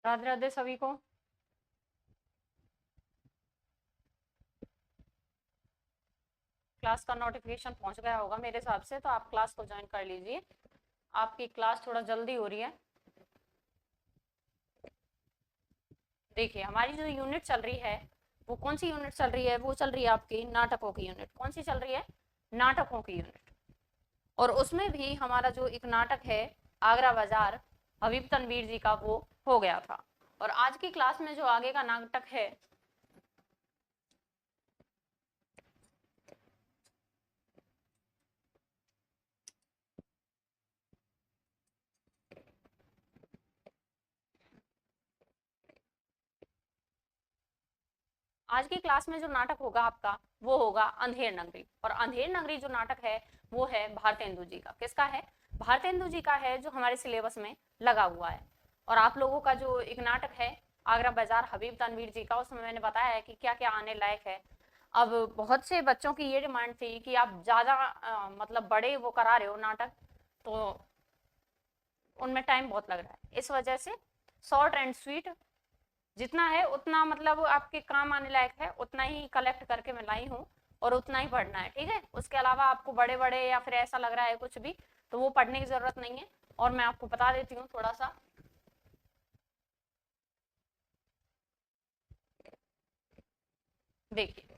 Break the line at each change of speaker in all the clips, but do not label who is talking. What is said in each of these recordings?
राधे राधे सभी को। क्लास का नोटिफिकेशन पहुंच गया होगा मेरे हिसाब से, तो आप क्लास को ज्वाइन कर लीजिए। आपकी क्लास थोड़ा जल्दी हो रही है। देखिए हमारी जो यूनिट चल रही है वो कौन सी यूनिट चल रही है, वो चल रही है आपकी नाटकों की यूनिट। कौन सी चल रही है? नाटकों की यूनिट। और उसमें भी हमारा जो एक नाटक है आगरा बाजार हबीब तनवीर जी का, वो हो गया था। और आज की क्लास में जो आगे का नाटक है, आज की क्लास में जो नाटक होगा आपका वो होगा अंधेर नगरी। और अंधेर नगरी जो नाटक है वो है भारतेंदु जी का। किसका है? भारतेंदु जी का है, जो हमारे सिलेबस में लगा हुआ है। और आप लोगों का जो एक नाटक है आगरा बाजार हबीब तनवीर जी का, उसमें मैंने बताया है कि क्या क्या आने लायक है। अब बहुत से बच्चों की ये डिमांड थी कि आप ज्यादा मतलब बड़े वो करा रहे हो नाटक, तो उनमें टाइम बहुत लग रहा है। इस वजह से शॉर्ट एंड स्वीट जितना है उतना, मतलब आपके काम आने लायक है उतना ही कलेक्ट करके मैं लाई हूँ, और उतना ही पढ़ना है, ठीक है। उसके अलावा आपको बड़े बड़े या फिर ऐसा लग रहा है कुछ भी, तो वो पढ़ने की जरूरत नहीं है। और मैं आपको बता देती हूँ थोड़ा सा। देखिए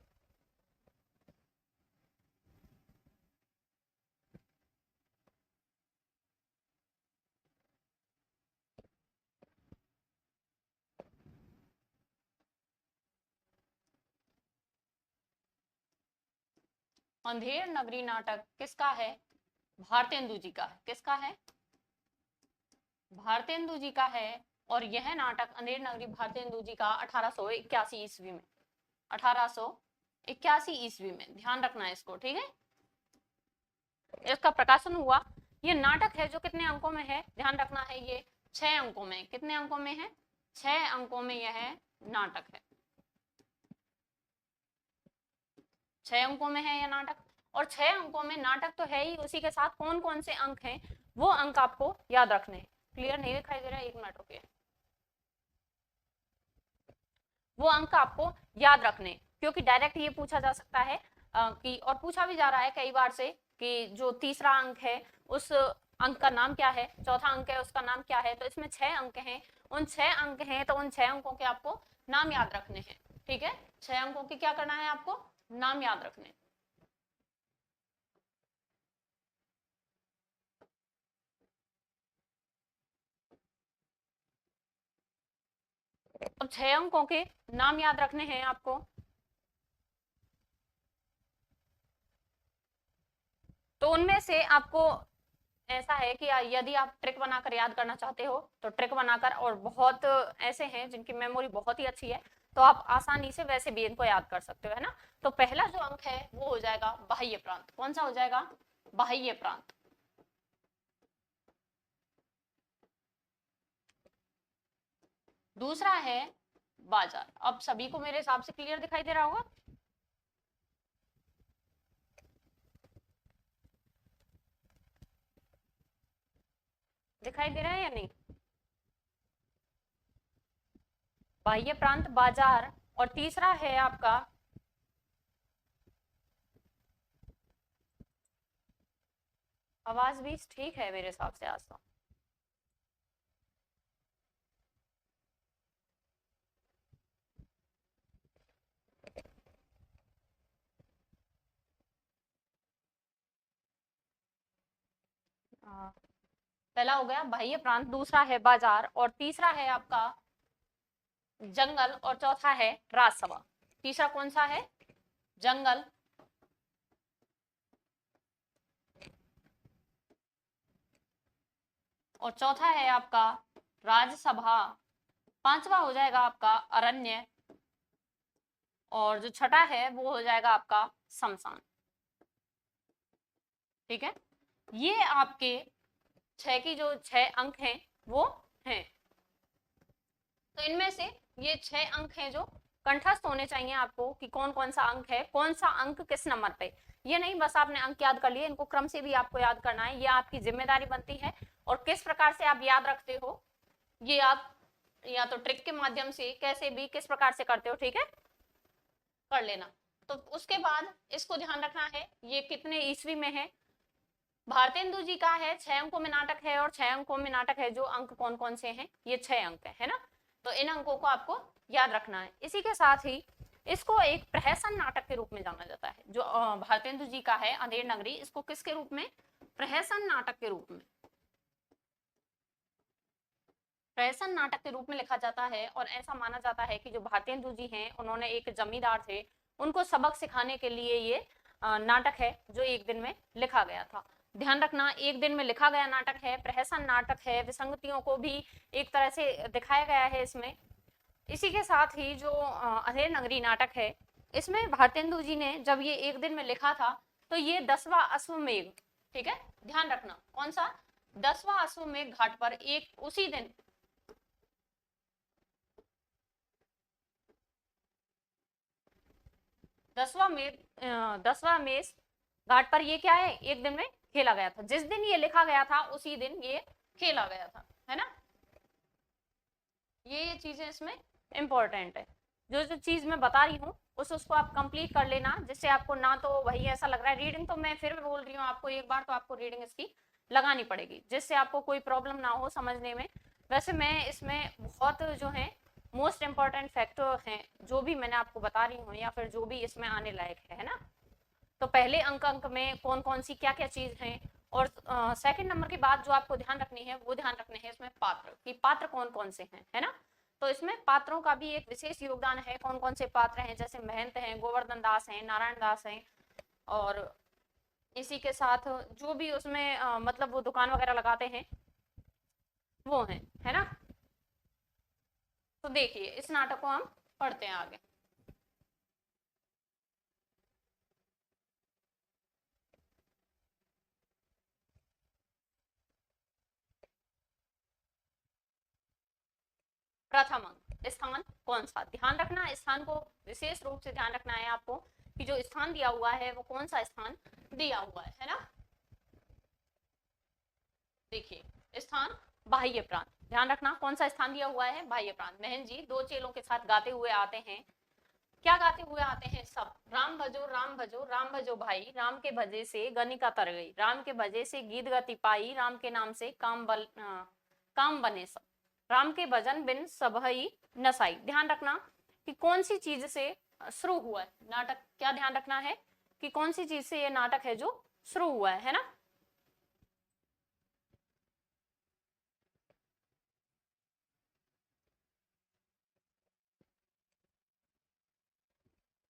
अंधेर नगरी नाटक किसका है? भारतेंदु जी का है। किसका है? भारतेंदु जी का है। और यह नाटक अंधेर नगरी भारतेंदु जी का 1881 ईस्वी में, 1881 ईस्वी में, ध्यान रखना है इसको, ठीक है। इसका प्रकाशन हुआ। ये नाटक है जो कितने अंकों में है, ध्यान रखना है। ये 6 अंकों में। कितने अंकों में है? 6 अंकों में यह नाटक है। 6 अंकों में है यह नाटक। और 6 अंकों में नाटक तो है ही, उसी के साथ कौन कौन से अंक हैं वो अंक आपको याद रखने हैं। क्लियर नहीं दिखाई दे रहा है? 1 मिनट रुकिए। वो अंक आपको याद रखने, क्योंकि डायरेक्ट ये पूछा जा सकता है कि, और पूछा भी जा रहा है कई बार से, कि जो तीसरा अंक है उस अंक का नाम क्या है, चौथा अंक है उसका नाम क्या है। तो इसमें 6 अंक हैं, उन 6 अंक हैं, तो उन 6 अंकों के आपको नाम याद रखने हैं, ठीक है। 6 अंकों की क्या करना है आपको? नाम याद रखने। अब 6 अंकों के नाम याद रखने हैं आपको। तो उनमें से आपको ऐसा है कि यदि आप ट्रिक बनाकर याद करना चाहते हो तो ट्रिक बनाकर, और बहुत ऐसे हैं जिनकी मेमोरी बहुत ही अच्छी है, तो आप आसानी से वैसे भी इनको याद कर सकते हो, है ना। तो पहला जो अंक है वो हो जाएगा बाह्य प्रांत। कौन सा हो जाएगा? बाह्य प्रांत। दूसरा है बाजार। अब सभी को मेरे हिसाब से क्लियर दिखाई दे रहा होगा। दिखाई दे रहा है या नहीं? बाह्य प्रांत, बाजार, और तीसरा है आपका, आवाज भी ठीक है मेरे हिसाब से आज तो। पहला हो गया बाह्य प्रांत, दूसरा है बाजार, और तीसरा है आपका जंगल, और चौथा है राजसभा। तीसरा कौन सा है? जंगल, और चौथा है आपका राजसभा। पांचवा हो जाएगा आपका अरण्य, और जो छठा है वो हो जाएगा आपका शमशान, ठीक है। ये आपके 6 अंक हैं वो हैं। तो इनमें से ये 6 अंक हैं जो कंठस्थ होने चाहिए आपको, कि कौन कौन सा अंक है, कौन सा अंक किस नंबर पे। ये नहीं बस आपने अंक याद कर लिए, इनको क्रम से भी आपको याद करना है, ये आपकी जिम्मेदारी बनती है। और किस प्रकार से आप याद रखते हो ये आप या तो ट्रिक के माध्यम से, कैसे भी किस प्रकार से करते हो, ठीक है, कर लेना। तो उसके बाद इसको ध्यान रखना है ये कितने ईस्वी में है। भारतेंदु जी का है 6 अंकों में नाटक है, और 6 अंकों में नाटक है जो अंक कौन कौन से हैं, ये 6 अंक है ना। तो इन अंकों को आपको याद रखना है। इसी के साथ ही इसको एक प्रहसन नाटक के रूप में जाना जाता है। जो भारतेंदु जी का है अंधेर नगरी, इसको किसके रूप में, प्रहसन नाटक के रूप में, प्रहसन नाटक के रूप में लिखा जाता है। और ऐसा माना जाता है कि जो भारतेंदु जी हैं उन्होंने एक जमींदार थे, उनको सबक सिखाने के लिए ये नाटक है जो एक दिन में लिखा गया था। ध्यान रखना, एक दिन में लिखा गया नाटक है, प्रहसन नाटक है, विसंगतियों को भी एक तरह से दिखाया गया है इसमें। इसी के साथ ही जो अंधेर नगरी नाटक है, इसमें भारतेंदु जी ने जब ये एक दिन में लिखा था तो ये 10वां अश्वमेध, ठीक है, ध्यान रखना कौन सा, 10वां अश्वमेध घाट पर एक उसी दिन 10वां मेष घाट पर ये क्या है, एक दिन में खेला गया था। जिस दिन ये लिखा गया था उसी दिन ये खेला गया था, है ना। ये चीजें इसमें इंपॉर्टेंट है। जो जो चीज मैं बता रही हूँ उसको आप कंप्लीट कर लेना, जिससे आपको ना तो वही ऐसा लग रहा है, रीडिंग तो मैं फिर भी बोल रही हूँ आपको एक बार, तो आपको रीडिंग इसकी लगानी पड़ेगी जिससे आपको कोई प्रॉब्लम ना हो समझने में। वैसे मैं इसमें बहुत जो है मोस्ट इम्पॉर्टेंट फैक्टर हैं जो भी मैंने आपको बता रही हूँ, या फिर जो भी इसमें आने लायक है ना। तो पहले अंक में कौन कौन सी क्या क्या चीज है, और सेकंड नंबर की बात जो आपको ध्यान रखनी है वो ध्यान रखने हैं इसमें पात्र, कि पात्र कौन कौन से हैं, है ना। तो इसमें पात्रों का भी एक विशेष योगदान है। कौन कौन से पात्र हैं, जैसे महंत हैं, गोवर्धन दास हैं, नारायण दास हैं, और इसी के साथ जो भी उसमें मतलब वो दुकान वगैरह लगाते हैं वो हैं, है ना। तो देखिए इस नाटक को हम पढ़ते हैं आगे। प्रथम अंक, स्थान कौन सा, ध्यान रखना, स्थान को विशेष रूप से ध्यान रखना है आपको कि जो स्थान दिया हुआ है वो कौन सा स्थान दिया हुआ है ना। देखिए स्थान बाह्य प्रांत, ध्यान रखना कौन सा स्थान दिया हुआ है, बाह्य प्रांत। महन जी 2 चेलों के साथ गाते हुए आते हैं, क्या गाते हुए आते हैं, सब राम भजो राम भजो राम भजो भाई, राम के भजे से गनिका तर गई, राम के भजे से गीत गति पाई, राम के नाम से काम बने सब, राम के भजन बिन सबही नसाई। ध्यान रखना कि कौन सी चीज से शुरू हुआ है नाटक, क्या ध्यान रखना है कि कौन सी चीज से ये नाटक है जो शुरू हुआ है ना।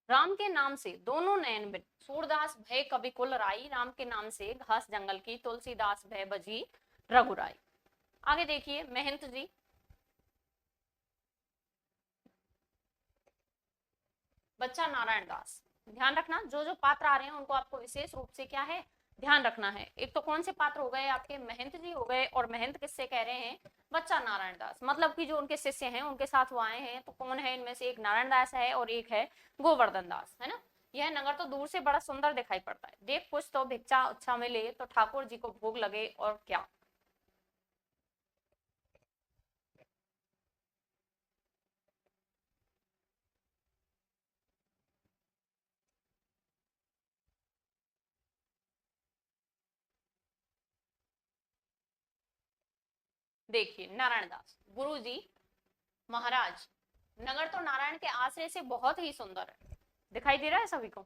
राम के नाम से दोनों नयन बिन, सूरदास भय कवि कुल राई, राम के नाम से घास जंगल की, तुलसीदास भय बजी रघुराई। आगे देखिए महंत जी, बच्चा नारायण दास। ध्यान रखना जो जो पात्र आ रहे हैं उनको आपको विशेष रूप से क्या है ध्यान रखना है। एक तो कौन से पात्र हो गए आपके, महंत जी हो गए, और महंत किससे कह रहे हैं, बच्चा नारायण दास, मतलब कि जो उनके शिष्य हैं उनके साथ वो आए हैं। तो कौन है इनमें से, एक नारायण दास है और एक है गोवर्धन दास, है ना। यह नगर तो दूर से बड़ा सुंदर दिखाई पड़ता है, देख कुछ तो भिक्षा उच्छा मिले, तो ठाकुर जी को भोग लगे और क्या। देखिए नारायण दास, गुरु जी महाराज, नगर तो नारायण के आश्रय से बहुत ही सुंदर है, दिखाई दे रहा है सभी को।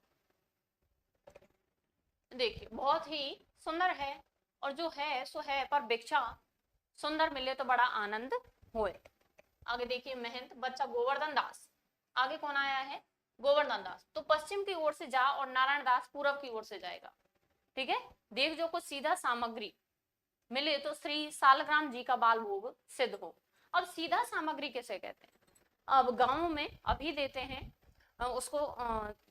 देखिए बहुत ही सुंदर है, और जो है सो है, पर भिक्षा सुंदर मिले तो बड़ा आनंद होए। आगे देखिए महंत, बच्चा गोवर्धन दास, आगे कौन आया है, गोवर्धन दास। तो पश्चिम की ओर से जा और नारायण दास पूरब की ओर से जाएगा, ठीक है। देख जो कुछ सीधा सामग्री मिले तो श्री सालग्राम जी का बाल भोग सिद्ध हो। अब सीधा सामग्री किसे कहते हैं, अब गांवों में अभी देते हैं उसको,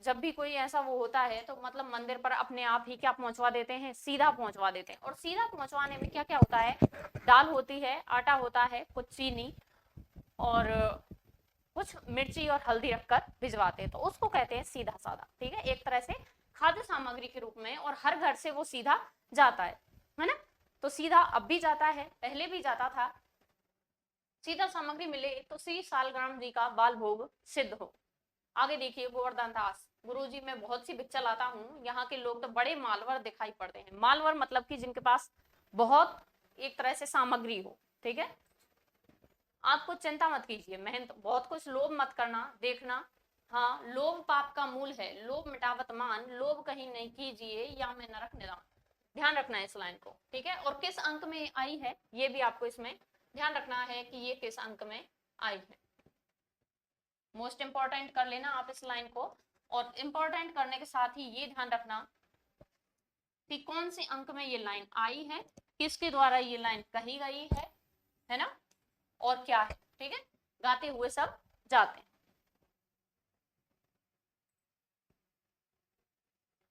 जब भी कोई ऐसा वो होता है तो मतलब मंदिर पर अपने आप ही क्या पहुंचवा देते हैं, सीधा पहुंचवा देते हैं। और सीधा पहुंचवाने में क्या क्या होता है, दाल होती है, आटा होता है, कुछ चीनी और कुछ मिर्ची और हल्दी रखकर भिजवाते हैं, तो उसको कहते हैं सीधा साधा, ठीक है। एक तरह से खाद्य सामग्री के रूप में, और हर घर से वो सीधा जाता है ना। तो सीधा अब भी जाता है, पहले भी जाता था, शीतल सामग्री मिले तो श्री सालग्राम जी का बाल भोग सिद्ध हो। आगे देखिए गोवर्धन दास, गुरुजी मैं बहुत सी पिक्चर लाता हूँ, यहाँ के लोग तो बड़े मालवर दिखाई पड़ते हैं। मालवर मतलब कि जिनके पास बहुत एक तरह से सामग्री हो, ठीक है। आपको चिंता मत कीजिए, मेहनत बहुत कुछ, लोभ मत करना, देखना। हाँ, लोभ पाप का मूल है, लोभ मिटावत मान, लोभ कहीं नहीं कीजिए या में नरक निदान। ध्यान रखना है इस लाइन को, ठीक है। और किस अंक में आई है ये भी आपको इसमें ध्यान रखना है कि ये किस अंक में आई है। मोस्ट इंपॉर्टेंट कर लेना आप इस लाइन को, और इंपॉर्टेंट करने के साथ ही ये ध्यान रखना कि कौन से अंक में ये लाइन आई है, किसके द्वारा ये लाइन कही गई है ना, और क्या है, ठीक है। गाते हुए सब जाते हैं।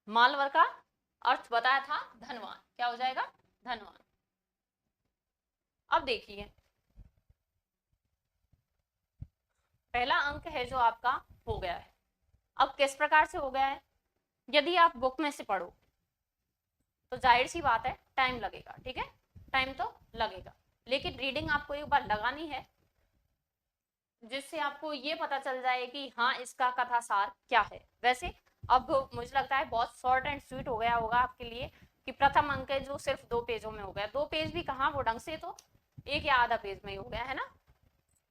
मालवर का अर्थ बताया था धनवान, क्या हो जाएगा, धनवान। अब देखिए पहला अंक है जो आपका हो गया है। अब किस प्रकार से हो गया है, यदि आप बुक में से पढ़ो तो जाहिर सी बात है टाइम लगेगा, ठीक है, टाइम तो लगेगा, लेकिन रीडिंग आपको एक बार लगानी है जिससे आपको ये पता चल जाए कि हाँ इसका कथासार क्या है। वैसे अब मुझे लगता है बहुत शॉर्ट एंड स्वीट हो गया होगा आपके लिए कि प्रथम अंक है जो सिर्फ 2 पेजों में हो गया, 2 पेज भी कहाँ, वो ढंग से तो 1 या आधा पेज में ही हो गया है ना।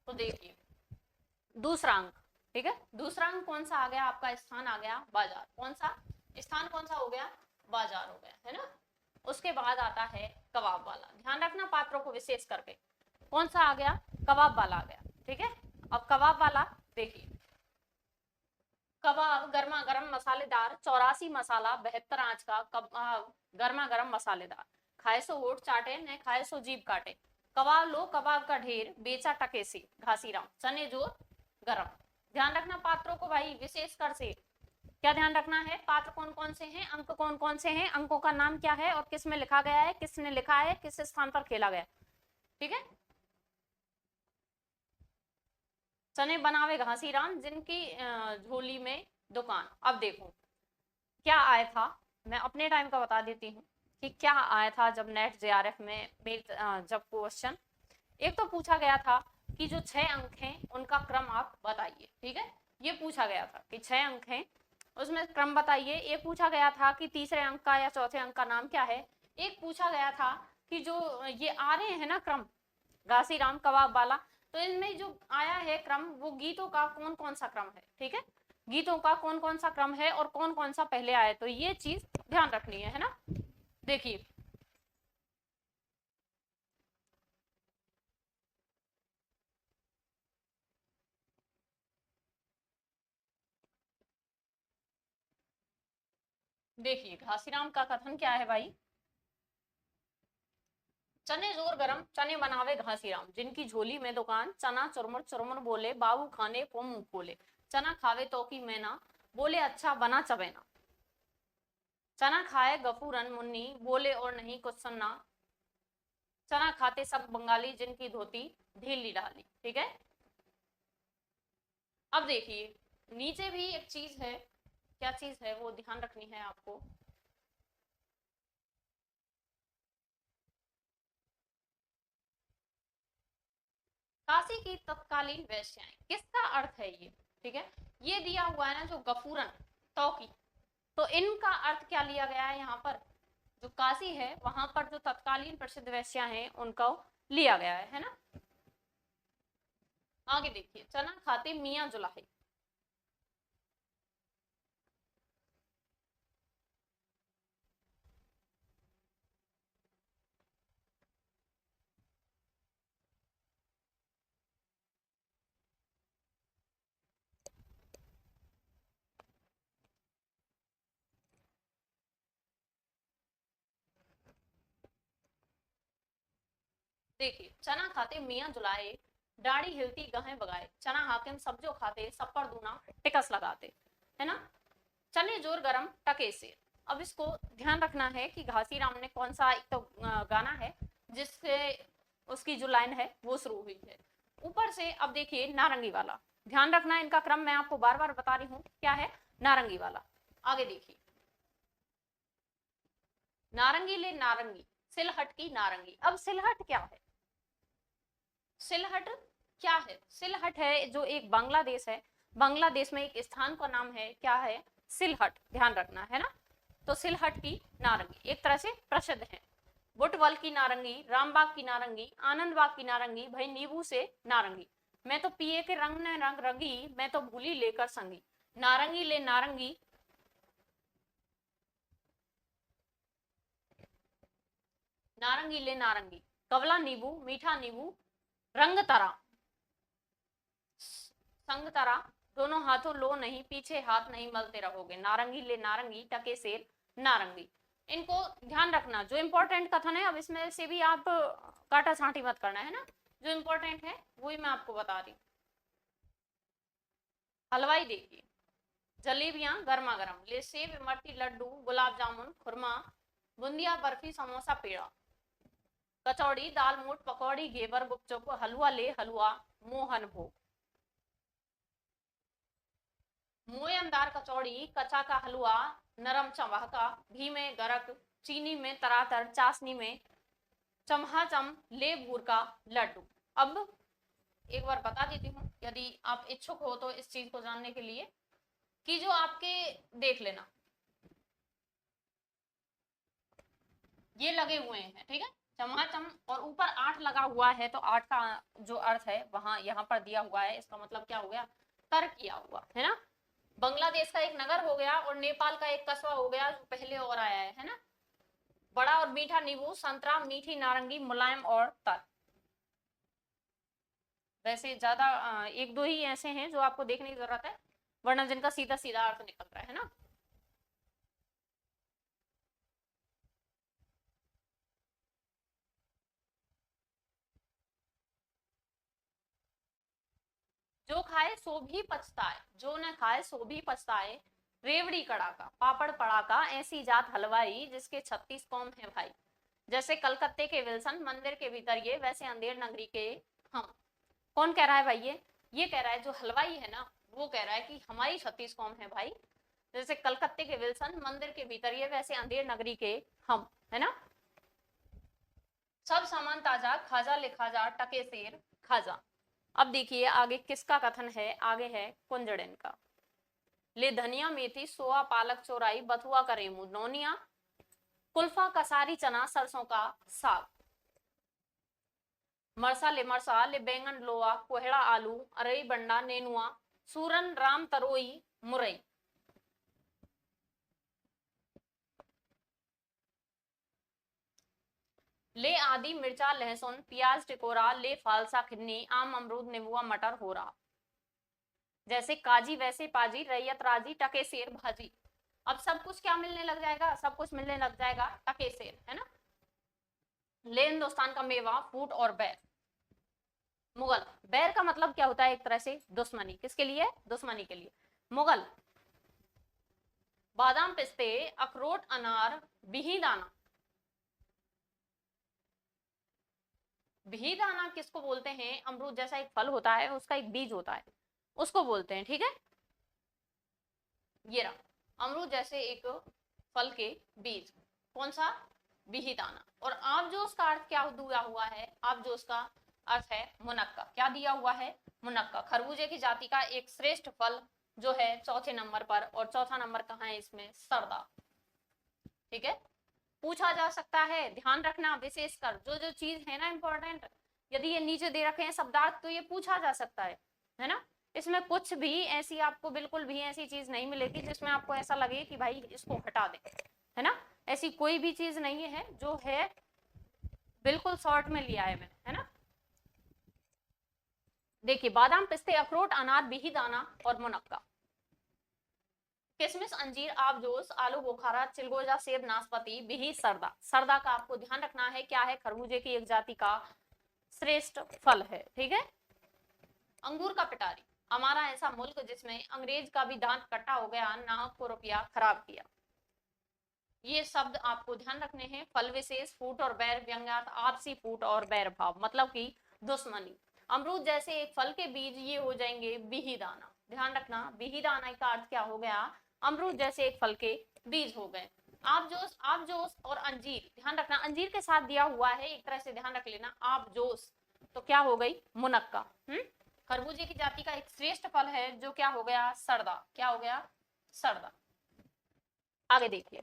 तो देखिए दूसरा अंक, ठीक है, दूसरा अंक कौन सा आ गया आपका, स्थान आ गया बाजार, कौन सा स्थान, कौन सा हो गया, बाजार हो गया, है ना। उसके बाद आता है कबाब वाला, ध्यान रखना पात्रों को विशेष करके, कौन सा आ गया, कबाब वाला आ गया, ठीक है। अब कबाब वाला देखिए, कबाब गर्मा गर्म मसालेदार 84 मसाला 72 आंच का गर्मा गर्म मसालेदार, खाए सो होठ चाटे न खाए सो जीभ काटे, कबाब लो कबाब का ढेर बेचा टके से घासीराम, चने जोर गरम। ध्यान रखना पात्रों को भाई विशेष कर से, क्या ध्यान रखना है, पात्र कौन कौन से हैं, अंक कौन कौन से हैं, अंकों का नाम क्या है और किस में लिखा गया है, किसने लिखा है, किस स्थान पर खेला गया, ठीक है। चने बनावे घासीराम जिनकी झोली में दुकान। अब देखो क्या आया था, मैं अपने टाइम का बता देती हूँ कि क्या आया था जब नेट जेआरएफ में जब क्वेश्चन एक तो पूछा गया था कि जो 6 अंक हैं उनका क्रम आप बताइए, ठीक है। ये पूछा गया था कि 6 अंक हैं उसमें क्रम बताइए। एक पूछा गया था कि तीसरे अंक का या चौथे अंक का नाम क्या है। एक पूछा गया था कि जो ये आ रहे हैं ना क्रम, घासीराम कबाब वाला, तो इनमें जो आया है क्रम वो गीतों का कौन कौन सा क्रम है, ठीक है, गीतों का कौन कौन सा क्रम है और कौन कौन सा पहले आया, तो ये चीज ध्यान रखनी है ना। देखिए देखिए घासीराम का कथन क्या है भाई, चने जोर गरम चने बनावे घासीराम जिनकी झोली में दुकान, चना चुरमुर चुरमुर बोले बाबू खाने को मुंह खोले, चना खावे तो की मैना बोले अच्छा बना चबेना, चना खाए गफूरन मुन्नी बोले और नहीं कुछ सुनना, चना खाते सब बंगाली जिनकी धोती ढीली डाली, ठीक है। अब देखिए नीचे भी एक चीज है, क्या चीज है वो ध्यान रखनी है आपको, काशी की तत्कालीन वेश्याएं, किसका अर्थ है ये, ठीक है। ये दिया हुआ है ना जो गफूरन तौकी, तो इनका अर्थ क्या लिया गया है यहाँ पर, जो काशी है वहां पर जो तत्कालीन प्रसिद्ध वेश्या हैं उनको लिया गया है ना। आगे देखिए चना खाते मियां जुलाहे, देखिए चना खाते मियां जुलाए दाढ़ी हिलती गहें बगाए, चना हाकिम सब जो खाते सब पर दूना टिकस लगाते, है ना। चने जोर गरम टके से, अब इसको ध्यान रखना है कि घासीराम ने कौन सा, एक तो गाना है जिससे उसकी जो लाइन है वो शुरू हुई है। ऊपर से अब देखिए नारंगी वाला, ध्यान रखना इनका क्रम मैं आपको बार बार बता रही हूँ क्या है, नारंगी वाला। आगे देखिए नारंगी ले नारंगी सिलहट की नारंगी, अब सिलहट क्या है, सिलहट क्या है? सिलहट है, जो एक बांग्लादेश है, बांग्लादेश में एक स्थान का नाम है, क्या है? सिलहट, ध्यान रखना है ना। तो सिलहट की नारंगी एक तरह से प्रसिद्ध है। बुटवल की नारंगी, रामबाग की नारंगी, आनंदबाग की नारंगी, भाई नींबू से नारंगी, मैं तो पिए के रंग ने रंग रंगी, मैं तो भूली लेकर संगी, नारंगी ले नारंगी, नारंगी ले नारंगी, कवला नींबू, मीठा नींबू, रंग तरा, संग तरा, दोनों हाथों लो नहीं, पीछे हाथ नहीं मलते रहोगे, नारंगी ले नारंगी, टके सेर नारंगी। इनको ध्यान रखना, जो इंपॉर्टेंट कथन है, अब इसमें से भी आप काटा छांटी मत करना है ना, जो इंपॉर्टेंट है वही मैं आपको बता रही हूँ। हलवाई देखिए, जलेबियां गर्मा गर्म, ले सेब इमरती लड्डू गुलाब जामुन खुरमा, बूंदिया बर्फी समोसा पेड़ा, कचौड़ी दाल मोट पकौड़ी घेवर गुपचुप, हलवा ले हलवा मोहन भोग, मोयनदार कचौड़ी, कचा का हलवा, नरम चमहका, घी में गरक, चीनी में तरातर, चाशनी में चमहाचम, ले भूर का लड्डू। अब एक बार बता देती हूँ, यदि आप इच्छुक हो तो इस चीज को जानने के लिए, कि जो आपके, देख लेना, ये लगे हुए हैं, ठीक है, चमाचम, और ऊपर 8 लगा हुआ है, तो 8 का जो अर्थ है वहां यहाँ पर दिया हुआ है, इसका मतलब क्या हो गया? तर्क किया हुआ है ना। बांग्लादेश का एक नगर हो गया, और नेपाल का एक कस्बा हो गया, जो पहले और आया है ना। बड़ा और मीठा नींबू, संतरा, मीठी नारंगी, मुलायम और तर। वैसे ज्यादा एक दो ही ऐसे हैं जो आपको देखने की जरूरत है, वरना जिनका सीधा सीधा अर्थ निकल रहा है ना। जो खाए सो भी पछताए, जो न खाए सो भी पछताए, रेवड़ी कड़ाका पापड़ पड़ाका, ऐसी जात हलवाई जिसके 36 कौम है भाई, जैसे कलकत्ते के विल्सन मंदिर के भीतर ये, वैसे अंधेर नगरी के हम। कौन कह रहा है भाई? ये कह रहा है जो हलवाई है ना, वो कह रहा है कि हमारी 36 कौम है भाई, जैसे कलकत्ते के विल्सन मंदिर के भीतर ये, वैसे अंधेर नगरी के हम, है ना। सब सामान ताजा, खाजा ले खाजा, टके सेर खाजा। अब देखिए आगे किसका कथन है, आगे है कुंजड़िन का। ले धनिया मेथी सोआ पालक चौराई, बथुआ करेमू नौनिया, कुल्फा कसारी चना सरसों का साग, मरसा ले बैंगन लोआ, कोहड़ा आलू, अरई बंडा नेनुआ, सूरन राम तरोई मुरई। ले आदि मिर्चा लहसुन प्याज टिकोरा, ले फालसा खिन्नी, आम अमरूद नींबुआ मटर हो रहा, जैसे काजी वैसे पाजी, रैयत राजी, टके सेर भाजी। अब सब कुछ क्या मिलने लग जाएगा? सब कुछ मिलने लग जाएगा टके सेर, है ना। ले हिंदुस्तान का मेवा फूट और बैर, मुगल, बैर का मतलब क्या होता है? एक तरह से दुश्मनी, किसके लिए? दुश्मनी के लिए। मुगल, बादाम पिस्ते अखरोट अनार बिही दाना, बिही दाना किसको बोलते हैं? अमरूद जैसा एक फल होता है, उसका एक बीज होता है, उसको बोलते हैं, ठीक है। ये रहा अमरूद जैसे एक फल के बीज, कौन सा? बिही दाना। और आप जो उसका अर्थ क्या दिया हुआ है? आप जो उसका अर्थ है मुनक्का, क्या दिया हुआ है? मुनक्का, खरबूजे की जाति का एक श्रेष्ठ फल जो है चौथे नंबर पर, और चौथा नंबर कहाँ है इसमें? सरदा, ठीक है। पूछा जा सकता है, ध्यान रखना विशेषकर जो जो चीज है ना इंपॉर्टेंट, यदि ये नीचे दे रखे हैं शब्दार्थ, तो ये पूछा जा सकता है ना। इसमें कुछ भी ऐसी आपको बिल्कुल भी ऐसी चीज नहीं मिलेगी जिसमें आपको ऐसा लगे कि भाई इसको हटा दे, है ना। ऐसी कोई भी चीज नहीं है जो है, बिल्कुल शॉर्ट में लिया है मैंने, है ना। देखिए बादाम पिस्ते अखरोट अनार बिही दाना और मुनक्का, किशमिश अंजीर आबजोश आलू बुखारा चिलगोजा सेब नाशपाती बिही सरदा। सरदा का आपको ध्यान रखना है क्या है? खरबूजे की एक जाति का श्रेष्ठ फल है, ठीक है। अंगूर का पिटारी, हमारा ऐसा मुल्क जिसमें अंग्रेज का भी दांत कट्टा हो गया, नाहक को रुपया खराब किया। ये शब्द आपको ध्यान रखने हैं। फल विशेष फूट और बैर व्यंग्यार्थ, आपसी फूट और बैर भाव, मतलब कि दुश्मनी। अमरूद जैसे एक फल के बीज ये हो जाएंगे बिही दाना, ध्यान रखना बिही दाना का अर्थ क्या हो गया? अमरूद जैसे एक फल के बीज हो गए। आप जोश और अंजीर, ध्यान रखना अंजीर के साथ दिया हुआ है, एक तरह से ध्यान रख लेना। आप जोश तो क्या हो गई, मुनक्का। खरबूजे की जाति का एक श्रेष्ठ फल है जो क्या हो गया, सरदा। क्या हो गया, सरदा। आगे देखिए,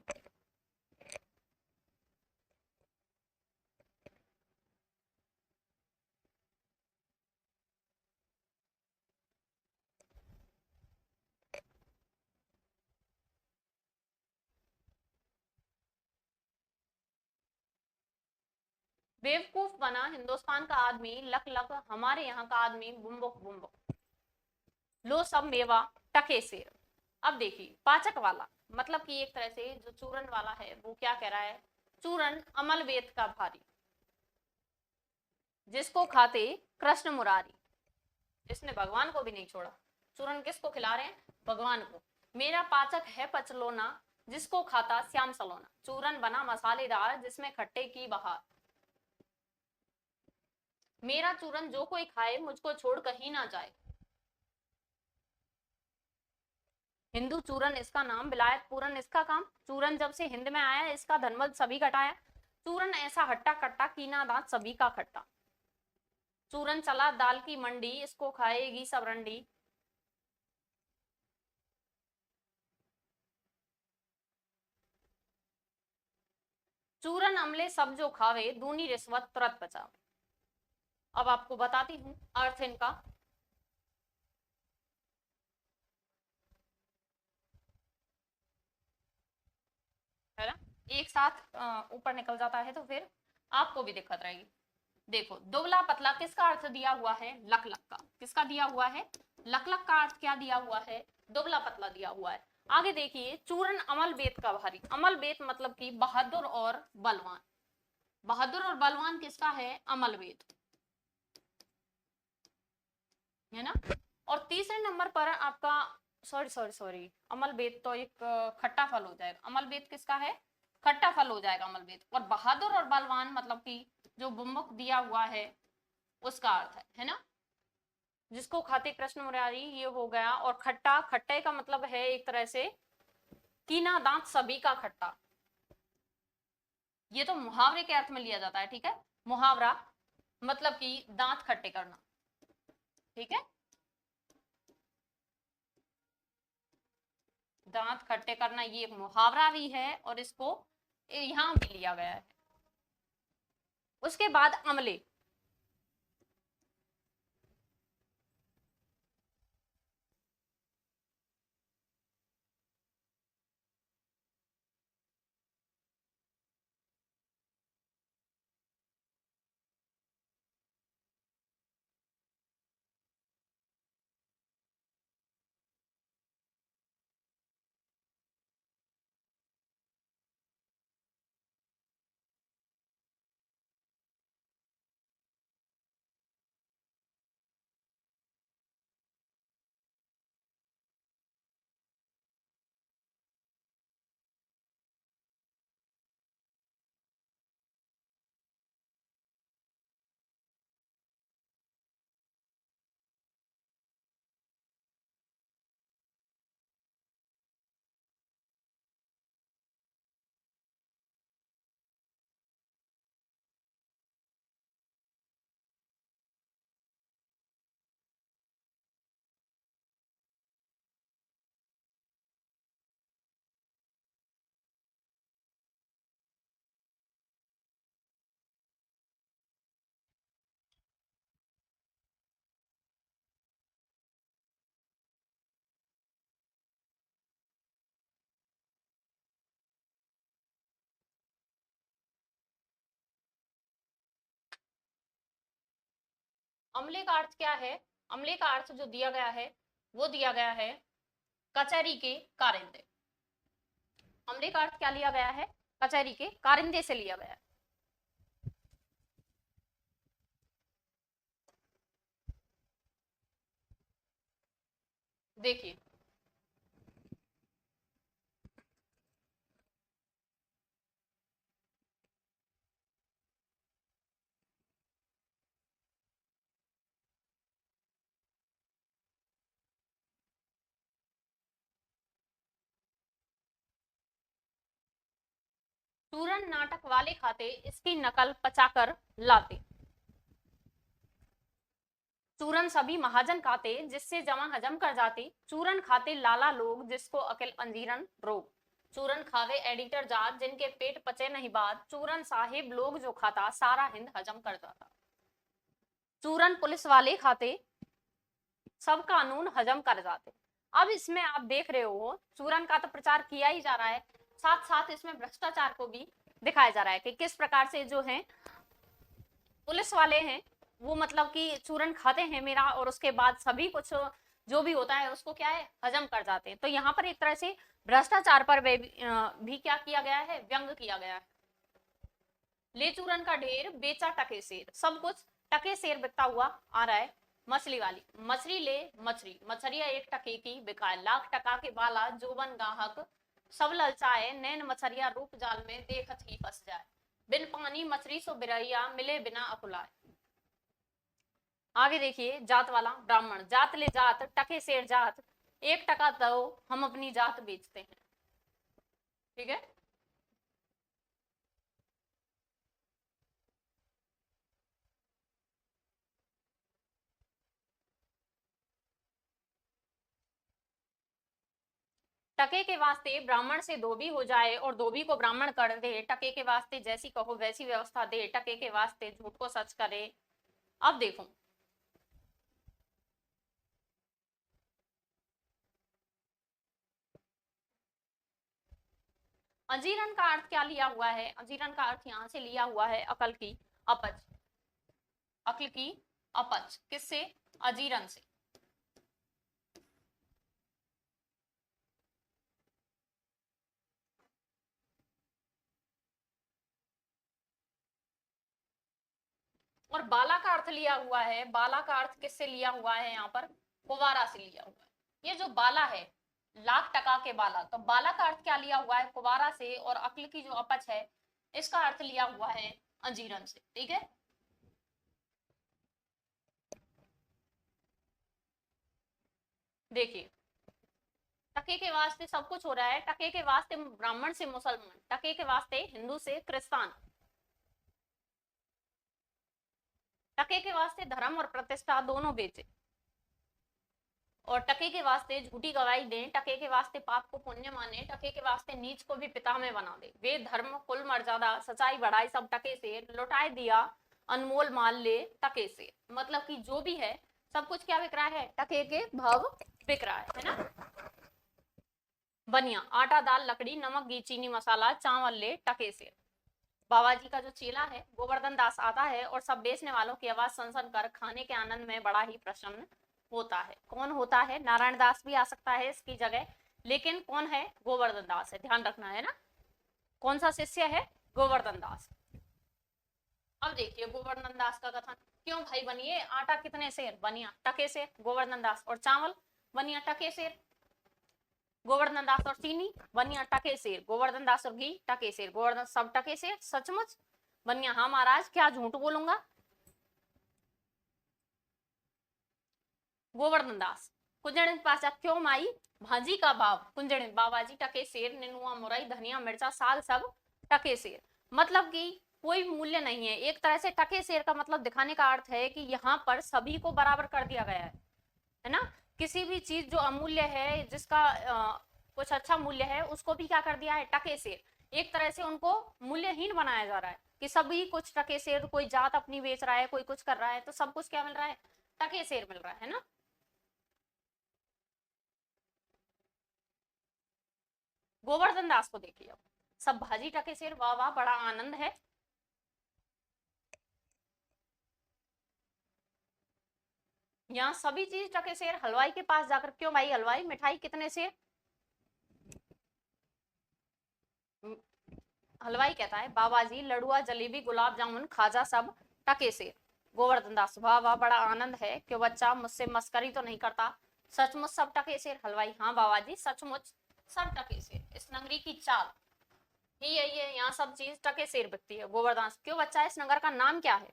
बेवकूफ बना हिंदुस्तान का आदमी, लक लक हमारे यहाँ का आदमी, बुम्बक बुम्बक, लो सब मेवा टके से। अब देखिए पाचक वाला, मतलब कि एक तरह से जो चूरन वाला है वो क्या कह रहा है, चूरन अमल वेद का भारी, जिसको खाते कृष्ण मुरारी। इसने भगवान को भी नहीं छोड़ा। चूरन किसको खिला रहे हैं, भगवान को। मेरा पाचक है पचलोना, जिसको खाता श्याम सलोना। चूरन बना मसालेदार, जिसमें खट्टे की बहार। मेरा चूरन जो कोई खाए, मुझको छोड़ कहीं ना जाए। हिंदू चूरन इसका नाम, विलायत पूरन इसका काम। चूरन जब से हिंद में आया, इसका धनबल सभी घटाया। चूरन ऐसा हट्टा कट्टा, कीना दांत सभी का खट्टा। चूरन चला दाल की मंडी, इसको खाएगी सब रंडी। चूरन अमले सब जो खावे, दूनी रिश्वत तुरंत बचावे। अब आपको बताती हूँ अर्थ इनका। है ना, एक साथ ऊपर निकल जाता है तो फिर आपको भी दिक्कत रहेगी। देखो दुबला पतला किसका अर्थ दिया हुआ है, लक लक का। किसका दिया हुआ है, लक लक का अर्थ क्या दिया हुआ है, दुबला पतला दिया हुआ है। आगे देखिए, चूरन अमल बेत का भारी। अमल बेत मतलब कि बहादुर और बलवान। बहादुर और बलवान किसका है, अमल बेत, है ना। और तीसरे नंबर पर आपका, सॉरी सॉरी सॉरी, अमल बेत तो एक खट्टा फल हो जाएगा। अमल बेत किसका है, खट्टा फल हो जाएगा अमल बेत। और बहादुर और बलवान मतलब कि जो बुम्बक दिया हुआ है उसका अर्थ है ना, जिसको खाते कृष्ण मुरारी, ये हो गया। और खट्टा, खट्टे का मतलब है एक तरह से कीना दांत सभी का खट्टा। ये तो मुहावरे के अर्थ में लिया जाता है, ठीक है। मुहावरा मतलब कि दांत खट्टे करना, ठीक है। दांत खट्टे करना ये एक मुहावरा भी है, और इसको यहां भी लिया गया है। उसके बाद अमले। अमले का अर्थ क्या है, अमले का अर्थ जो दिया गया है वो दिया गया है कचहरी के कारिंदे। अमले का अर्थ क्या लिया गया है, कचहरी के कारिंदे से लिया गया है। देखिए चूरन नाटक वाले खाते, इसकी नकल पचाकर लाते। चूरन सभी महाजन खाते जिससे जमा हजम कर जाते, चूरन खाते लाला लोग जिसको अकिल अंजीरन रोग। चूरन खावे एडिटर जात जिनके पेट पचे नहीं बात, चूरन साहिब लोग जो खाता सारा हिंद हजम कर जाता। चूरन पुलिस वाले खाते सब कानून हजम कर जाते। अब इसमें आप देख रहे हो चूरन का तो प्रचार किया ही जा रहा है, साथ साथ इसमें भ्रष्टाचार को भी दिखाया जा रहा है कि किस प्रकार से जो है पुलिस वाले हैं वो मतलब कि चूरन खाते हैं मेरा, और उसके बाद सभी कुछ जो भी होता है उसको क्या है हजम कर जाते हैं। तो यहाँ पर एक तरह से भ्रष्टाचार पर भी क्या किया गया है, व्यंग किया गया है। ले चूरन का ढेर बेचा टके सेर, सब कुछ टके सेर बिकता हुआ आ रहा है। मछली वाली मछली ले मछली, मछलिया एक टके की बिकाए, लाख टका के बाला जोबन गाहक सब ललचाए, नैन मछलिया रूप जाल में देखत ही फंस जाए, बिन पानी मछली सो बिरैया मिले बिना अकुलाए। आगे देखिए जात वाला ब्राह्मण, जात ले जात टके सेर जात, एक टका दो हम अपनी जात बेचते हैं। ठीक है, टके के वास्ते ब्राह्मण से धोबी हो जाए और धोबी को ब्राह्मण कर दे, टके के वास्ते जैसी कहो वैसी व्यवस्था दे, टके के वास्ते झूठ को सच करे। अब देखो अजीरन का अर्थ क्या लिया हुआ है, अजीरन का अर्थ यहां से लिया हुआ है अकल की अपच, अक्ल की अपच, किससे, अजीरन से। और बाला का अर्थ लिया हुआ है, बाला का अर्थ किससे लिया हुआ है, यहाँ पर कुवारा से लिया हुआ है। ये जो बाला है लाख टका के बाला, तो बाला का अर्थ क्या लिया हुआ है, कुवारा से, और अक्ल की जो अपच है इसका अर्थ लिया हुआ है अंजीरन से। ठीक है, देखिए टके के वास्ते सब कुछ हो रहा है, टके के वास्ते ब्राह्मण से मुसलमान, टके के वास्ते हिंदू से क्रिस्तान, टके के वास्ते धर्म और प्रतिष्ठा दोनों बेचे, और टके के वास्ते झूठी गवाही दें, टके के वास्ते पाप को पुण्य माने, टके के वास्ते नीच को भी पिता में बना दे, वे धर्म कुल मर्यादा सच्चाई बढ़ाई सब टके से, लुटाए दिया अनमोल माल ले टके से। मतलब कि जो भी है सब कुछ क्या बिक रहा है, टके के भाव बिक रहा है ना। बनिया आटा दाल लकड़ी नमक घी चीनी मसाला चावल ले टके से। बाबा जी का जो चेला है गोवर्धन दास आता है और सब बेचने वालों की आवाज सुन सुन कर खाने के आनंद में बड़ा ही प्रसन्न होता है। कौन होता है, नारायण दास भी आ सकता है इसकी जगह, लेकिन कौन है, गोवर्धन दास है, ध्यान रखना है ना, कौन सा शिष्य है, गोवर्धन दास। अब देखिए गोवर्धन दास का कथन, क्यों भाई बनिए, आटा कितने सेर, बनिया टके से, गोवर्धन दास, और चावल, बनिया टके से, गोवर्धन दास, और चीनी, बनिया टके सेर, गोवर्धन दास, और घी टके सेर, गोवर्धन सब टके सेर, सचमुच, बनिया हाँ महाराज क्या झूठ बोलूंगा। गोवर्धन दास कुंजड़िन पाचा, क्यों माई भाजी का भाव, कुंजड़िन बाबाजी टके सेर, निनुआ मुरई धनिया मिर्चा साग सब टके सेर। मतलब कि कोई मूल्य नहीं है, एक तरह से टके सेर का मतलब दिखाने का अर्थ है कि यहाँ पर सभी को बराबर कर दिया गया है ना। किसी भी चीज जो अमूल्य है जिसका कुछ अच्छा मूल्य है उसको भी क्या कर दिया है, टके से, एक तरह से उनको मूल्यहीन बनाया जा रहा है कि सभी कुछ टके से, कोई जात अपनी बेच रहा है, कोई कुछ कर रहा है, तो सब कुछ क्या मिल रहा है, टके सेर मिल रहा है ना। गोवर्धन दास को देखिए, अब सब भाजी टके सेर, वाह वाह बड़ा आनंद है। यहाँ सभी चीज टके सेर, हलवाई के पास जाकर, क्यों भाई हलवाई मिठाई कितने सेर, हलवाई कहता है बाबा जी लडुआ जलेबी गुलाब जामुन खाजा सब टके से। गोवर्धन दास वाह वाह बड़ा आनंद है, क्यों बच्चा मुझसे मस्करी तो नहीं करता, सचमुच सब टके से, हलवाई हाँ बाबा जी सचमुच सब टके से, इस नगरी की चाल ही यही है, यहाँ सब चीज टके सेर बिकती है। गोवर्धन, क्यों बच्चा इस नगर का नाम क्या है,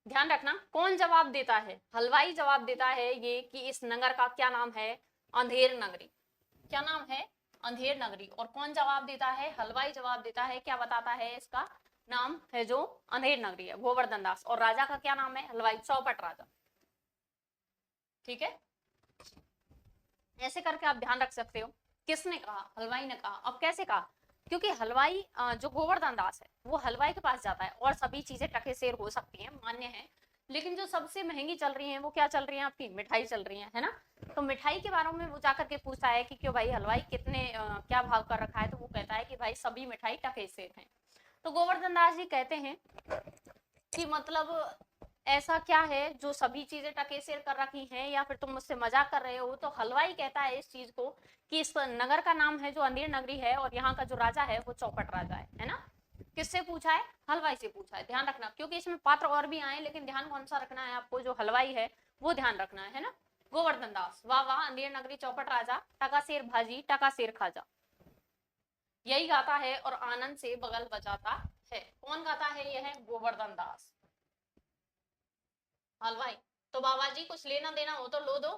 ध्यान रखना कौन जवाब देता है, हलवाई जवाब देता है ये कि इस नगर का क्या नाम है, अंधेर नगरी, क्या नाम है, अंधेर नगरी। और कौन जवाब देता है, हलवाई जवाब देता है, क्या बताता है इसका नाम है जो अंधेर नगरी है, गोवर्धन दास। और राजा का क्या नाम है? हलवाई, चौपट राजा। ठीक है, ऐसे करके आप ध्यान रख सकते हो। किसने कहा? हलवाई ने कहा। अब कैसे कहा? क्योंकि हलवाई जो गोवर्धन दास है वो हलवाई के पास जाता है, और सभी चीजें टके सेर हो सकती हैं, मान्य है, लेकिन जो सबसे महंगी चल रही है वो क्या चल रही है? आपकी मिठाई चल रही है ना। तो मिठाई के बारे में वो जाकर के पूछता है कि क्यों भाई हलवाई, कितने क्या भाव कर रखा है? तो वो कहता है कि भाई सभी मिठाई टके सेर है। तो गोवर्धन दास जी कहते हैं कि मतलब ऐसा क्या है जो सभी चीजें टकेसेर कर रखी हैं, या फिर तुम मुझसे मजाक कर रहे हो? तो हलवाई कहता है इस चीज को कि इस नगर का नाम है जो अंधेर नगरी है, और यहाँ का जो राजा है वो चौपट राजा है ना। किससे पूछा है? हलवाई से पूछा है। ध्यान रखना, क्योंकि इसमें पात्र और भी आए, लेकिन ध्यान कौन सा रखना है आपको? जो हलवाई है वो ध्यान रखना है ना। गोवर्धन दास, वाह वाह, अंधेर नगरी चौपट राजा, टका शेर भाजी टका शेर खाजा, यही गाता है और आनंद से बगल बजाता है। कौन गाता है? यह है गोवर्धन दास। हलवाई। तो बाबा जी कुछ लेना देना हो तो लो दो।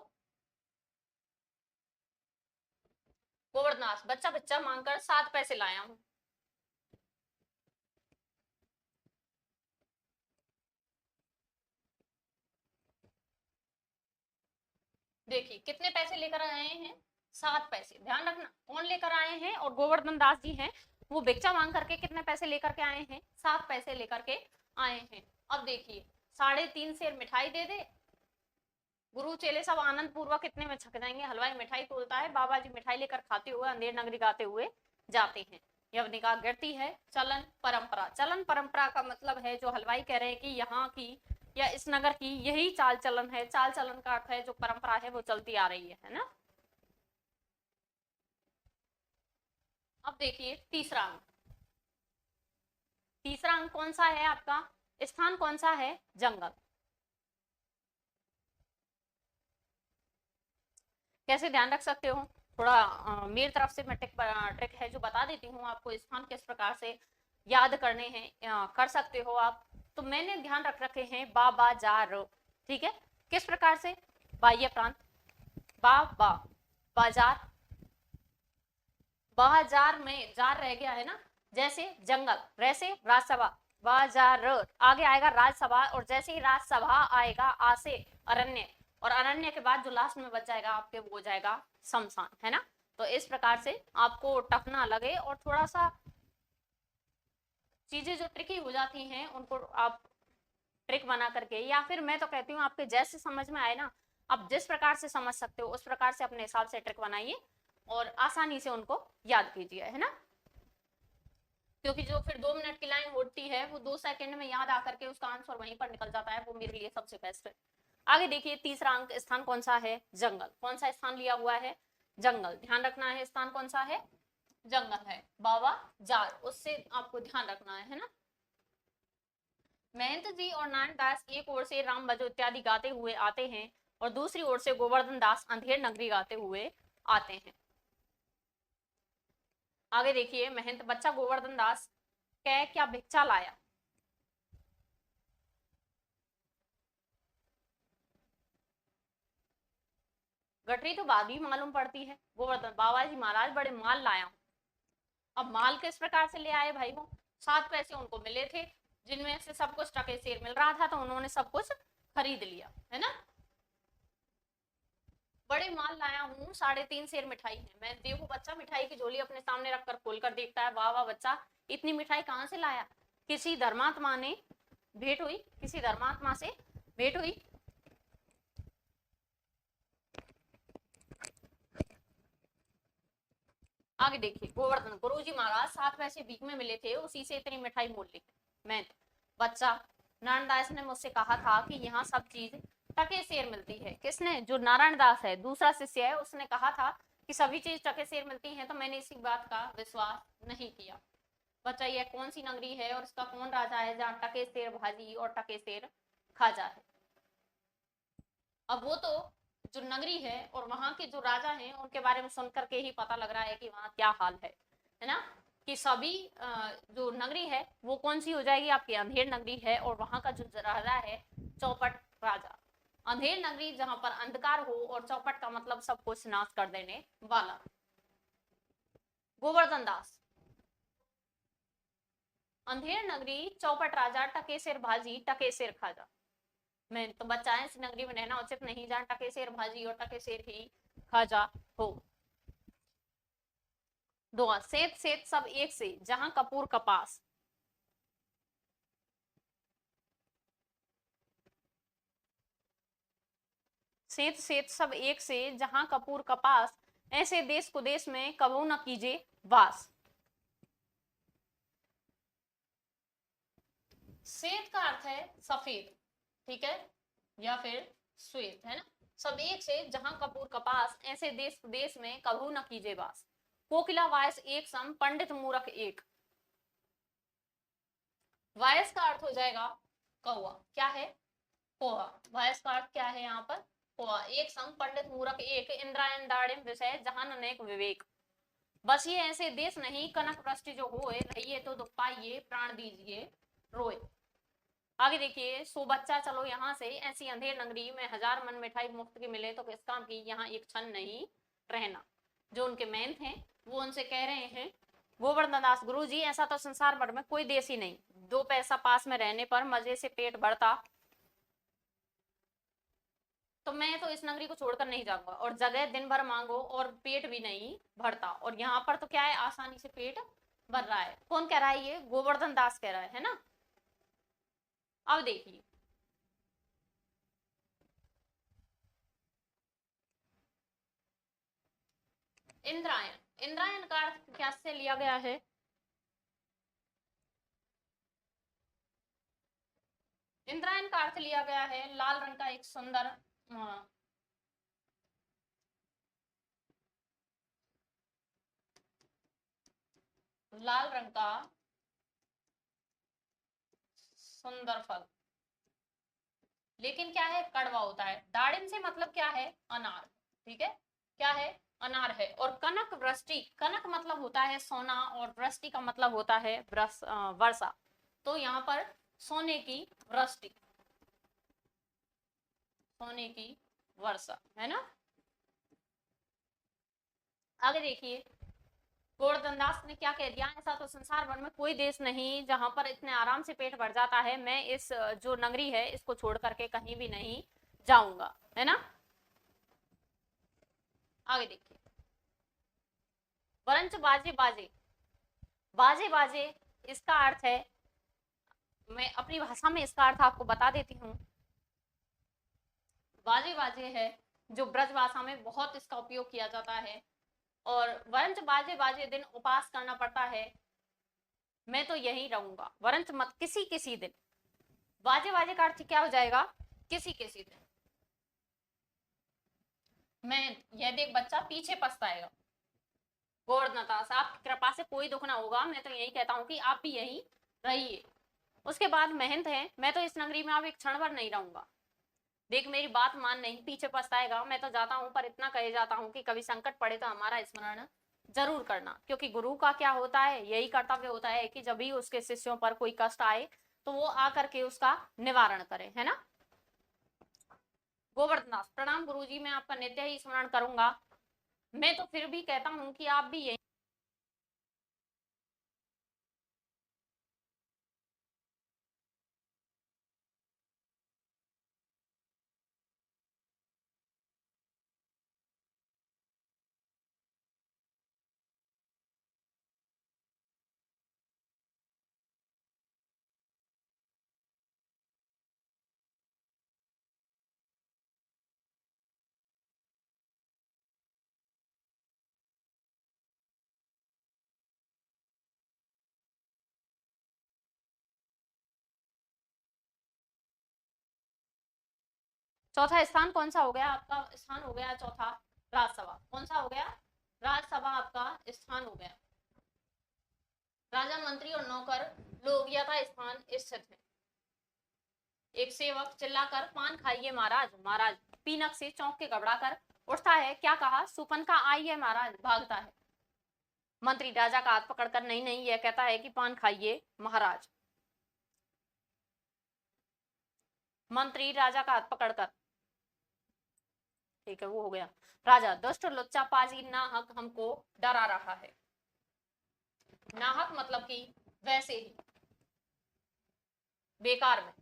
गोवर्धन दास, बच्चा बच्चा मांगकर 7 पैसे लाया हूं। देखिए कितने पैसे लेकर आए हैं? 7 पैसे। ध्यान रखना कौन लेकर आए हैं, और गोवर्धन दास जी हैं, वो भिक्षा मांग करके कितने पैसे लेकर के आए हैं? 7 पैसे लेकर के आए हैं। अब देखिए 3.5 सेर मिठाई दे दे, गुरु चेले सब आनंद पूर्वक कितने में छक जाएंगे। हलवाई मिठाई तोड़ता है, बाबा जी मिठाई लेकर खाते हुए अंधेर नगरी गाते हुए जाते हैं। यवनिका गिरती है चलन परंपरा। चलन परंपरा का मतलब है जो हलवाई कह रहे हैं कि यहाँ की या इस नगर की यही चाल चलन है। चाल चलन का अर्थ है जो परंपरा है वो चलती आ रही है ना। अब देखिए तीसरा अंक। तीसरा अंक कौन सा है आपका? स्थान कौन सा है? जंगल। कैसे ध्यान रख सकते हो? थोड़ा मेरी तरफ से मैं ट्रिक है जो बता देती हूँ आपको। स्थान किस प्रकार से याद करने हैं, कर सकते हो आप। तो मैंने ध्यान रख रखे हैं बा बा जा र। ठीक है, किस प्रकार से? बाह्य प्रांत, बा बा, बाजार, बाजार में जार रह गया है ना। जैसे जंगल, वैसे राजसभा, बाजार आगे आएगा राजसभा, और जैसे ही राजसभा आएगा आ से अरण्य, और अरण्य के बाद जो लास्ट में बच जाएगा आपके वो हो जाएगा शमशान, है ना। तो इस प्रकार से आपको टफ ना लगे, और थोड़ा सा चीजें जो ट्रिकी हो जाती हैं उनको आप ट्रिक बना करके, या फिर मैं तो कहती हूँ आपके जैसे समझ में आए ना, आप जिस प्रकार से समझ सकते हो उस प्रकार से अपने हिसाब से ट्रिक बनाइए, और आसानी से उनको याद कीजिए, है ना। क्योंकि जो फिर 2 मिनट की लाइन होती है वो 2 सेकंड में याद आकर के उसका आंसर वहीं पर निकल जाता है, वो मेरे लिए सबसे बेस्ट है। आगे देखिए तीसरा अंक, स्थान कौन सा है? जंगल। कौन सा स्थान लिया हुआ है? जंगल। ध्यान रखना है स्थान कौन सा है? जंगल है। बाबा जार, उससे आपको ध्यान रखना है ना। महंत जी और नारायण दास एक ओर से राम भजो इत्यादि गाते हुए आते हैं, और दूसरी ओर से गोवर्धन दास अंधेर नगरी गाते हुए आते हैं। आगे देखिए महंत, बच्चा गोवर्धन दास कह क्या भिक्षा लाया। गठरी तो बाद ही मालूम पड़ती है। गोवर्धन, बाबा जी महाराज बड़े माल लाया हूं। अब माल किस प्रकार से ले आए भाई? वो 7 पैसे उनको मिले थे, जिनमें से सब कुछ टके सेर मिल रहा था, तो उन्होंने सब कुछ खरीद लिया, है ना। बड़े माल लाया हूँ, 3.5 सेर मिठाई है। मैं देखो बच्चा मिठाई की झोली अपने सामने रखकर खोल कर देखता है, वाह वाह बच्चा इतनी मिठाई कहाँ से लाया? किसी धर्मात्मा ने भेंट हुई, किसी धर्मात्मा से भेंट हुई। आगे देखिए गोवर्धन, गुरुजी महाराज 7 पैसे भीख में मिले थे, उसी से इतनी मिठाई मोल ली। मैं बच्चा, नारायण दास ने मुझसे कहा था कि यहाँ सब चीज टके सेर मिलती है। किसने? जो नारायण दास है, दूसरा शिष्य है, उसने कहा था कि सभी चीज टके सेर मिलती है, तो मैंने इसी बात का विश्वास नहीं किया। बच्चा, यह कौन सी नगरी है और इसका कौन राजा है जहाँ टके सेर भाजी और टके सेर खाजा है? अब वो तो जो नगरी है और वहां के जो राजा हैं उनके बारे में सुन करके ही पता लग रहा है कि वहां क्या हाल है ना। कि सभी जो नगरी है वो कौन सी हो जाएगी? आपकी अंधेर नगरी है, और वहां का जो राजा है चौपट राजा। अंधेर नगरी जहां पर अंधकार हो, और चौपट का मतलब सब कुछ नाश कर देने वाला। गोवर्धन दास, अंधेर नगरी चौपट राजा टके सिर भाजी टके सिर खाजा। मैं तो बच्चा है, इस नगरी में रहना उचित नहीं जहाँ टके सिर भाजी और टके सिर ही खाजा हो। दो, सेत सेत सब एक से जहां कपूर कपास। सेत सेत सब एक से जहां कपूर कपास, ऐसे देश को देश में कबू न कीजे वास। श्वेत का अर्थ है सफेद, ठीक है, या फिर श्वेत, है ना। सब एक से जहां कपूर कपास, ऐसे देश देश में कभू न कीजे वास। कोकिला वायस एक सम पंडित मूर्ख एक। वायस का अर्थ हो जाएगा कौआ, क्या है, कौआ। वायस का अर्थ क्या है यहाँ पर, कौआ। एक सम पंडित मूर्ख एक, इंद्रायण दाड़िम विषय जहान अनेक विवेक। बस ये ऐसे देश नहीं, कनक वृष्टि जो होए, रहिए तो दुख पाइए, प्राण दीजिए रोए। आगे देखिए, सो बच्चा चलो यहाँ से, ऐसी अंधेर नगरी में हजार मन मिठाई मुफ्त की मिले तो किस काम की, यहाँ एक क्षण नहीं रहना। जो उनके मेन थे वो उनसे कह रहे हैं, गोवर्धन दास गुरु जी ऐसा तो संसार भर में कोई देश ही नहीं, 2 पैसा पास में रहने पर मजे से पेट भरता, तो मैं तो इस नगरी को छोड़कर नहीं जाऊंगा। और जगह दिन भर मांगो और पेट भी नहीं भरता, और यहाँ पर तो क्या है, आसानी से पेट भर रहा है। कौन कह रहा है, ये गोवर्धन दास कह रहा है ना। अब देखिए, इंद्रायण, इंद्रायण का अर्थ क्या से लिया गया है, इंद्रायण का अर्थ लिया गया है लाल रंग का एक सुंदर लाल रंग का सुंदर फल, लेकिन क्या है, कड़वा होता है। दाड़िम से मतलब क्या है, अनार, ठीक है, क्या है, अनार है। और कनक वृष्टि, कनक मतलब होता है सोना, और वृष्टि का मतलब होता है वर्षा। तो यहाँ पर सोने की वृष्टि, सोने की वर्षा, है ना। आगे देखिए, गोवर्धन दास ने क्या कह दिया, ऐसा तो संसार भर में कोई देश नहीं जहां पर इतने आराम से पेट भर जाता है, मैं इस जो नगरी है इसको छोड़ करके कहीं भी नहीं जाऊंगा, है ना। आगे देखिए, वरंच बाजे बाजे, बाजे बाजे इसका अर्थ है, मैं अपनी भाषा में इसका अर्थ आपको बता देती हूँ। बाजे बाजे है जो ब्रज भाषा में बहुत इसका उपयोग किया जाता है। और वरंच बाजे बाजे दिन उपास करना पड़ता है, मैं तो यही रहूंगा, वरंच मत किसी किसी दिन। बाजे बाजे का अर्थ क्या हो जाएगा, किसी किसी दिन। मैं, यह देख बच्चा पीछे पछताएगा, गोवर्धन दास आपकी कृपा से कोई दुख ना होगा, मैं तो यही कहता हूँ कि आप भी यही रहिए। उसके बाद महंत है, मैं तो इस नगरी में अब एक क्षण भर नहीं रहूंगा, देख मेरी बात मान, नहीं पीछे पछताएगा, मैं तो जाता हूँ, पर इतना कहे जाता हूँ कि कभी संकट पड़े तो हमारा स्मरण जरूर करना। क्योंकि गुरु का क्या होता है, यही कर्तव्य होता है कि जब भी उसके शिष्यों पर कोई कष्ट आए तो वो आकर के उसका निवारण करे, है ना। गोवर्धन दास, प्रणाम गुरुजी, मैं आपका नित्य ही स्मरण करूंगा, मैं तो फिर भी कहता हूँ कि आप भी यही। चौथा स्थान कौन सा हो गया आपका, स्थान हो गया चौथा राजसभा। कौन सा हो गया, राजसभा आपका स्थान हो गया। राजा मंत्री और नौकर लोग यथा स्थान स्थित है। एक सेवक चिल्लाकर, पान खाइए महाराज। महाराज पीनक से चौंक के घबरा कर उठता है, क्या कहा, सुपन का आइए महाराज, भागता है। मंत्री राजा का हाथ पकड़कर, नहीं नहीं, यह कहता है कि पान खाइए महाराज। मंत्री राजा का हाथ पकड़कर, ठीक है वो हो गया। राजा, दुष्ट लुच्चा पाजी नाहक हमको डरा रहा है। नाहक मतलब कि वैसे ही, बेकार में।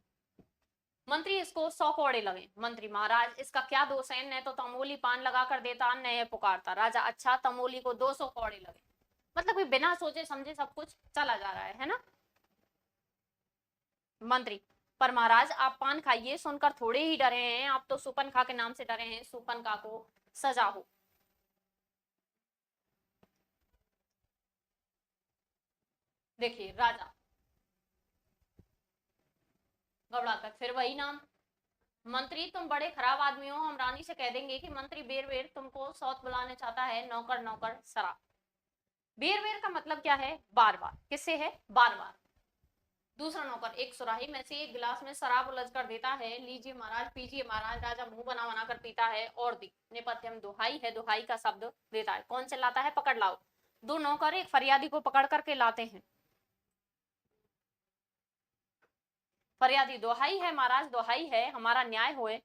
मंत्री इसको 100 कौड़े लगे। मंत्री महाराज इसका क्या दोष है, न तो तमोली पान लगा कर देता न ये पुकारता। राजा अच्छा तमोली को 200 कौड़े लगे। मतलब कि बिना सोचे समझे सब कुछ चला जा रहा है ना। मंत्री पर महाराज आप पान खाइए, सुनकर थोड़े ही डरे हैं, आप तो सुपनखा के नाम से डरे हैं, सुपनखा को सजा हो। देखिए राजा घबराकर फिर वही नाम। मंत्री तुम बड़े खराब आदमी हो, हम रानी से कह देंगे कि मंत्री बेर बेर तुमको सौत बुलाने चाहता है, नौकर नौकर सराब। बेर बेर का मतलब क्या है, बार बार। किससे है, बार बार। दूसरा नौकर एक सुराही में से एक गिलास में शराब उलझ कर देता है, लीजिए महाराज पीजिए महाराज। राजा मुंह बना बना कर पीता है। और दी नेपथ्यम दुहाई है, दुहाई का शब्द देता है। कौन चिल्लाता है, पकड़ लाओ। दो नौकर एक फरियादी को पकड़ करके लाते हैं। फरियादी दोहाई है महाराज, दोहाई है हमारा न्याय होए।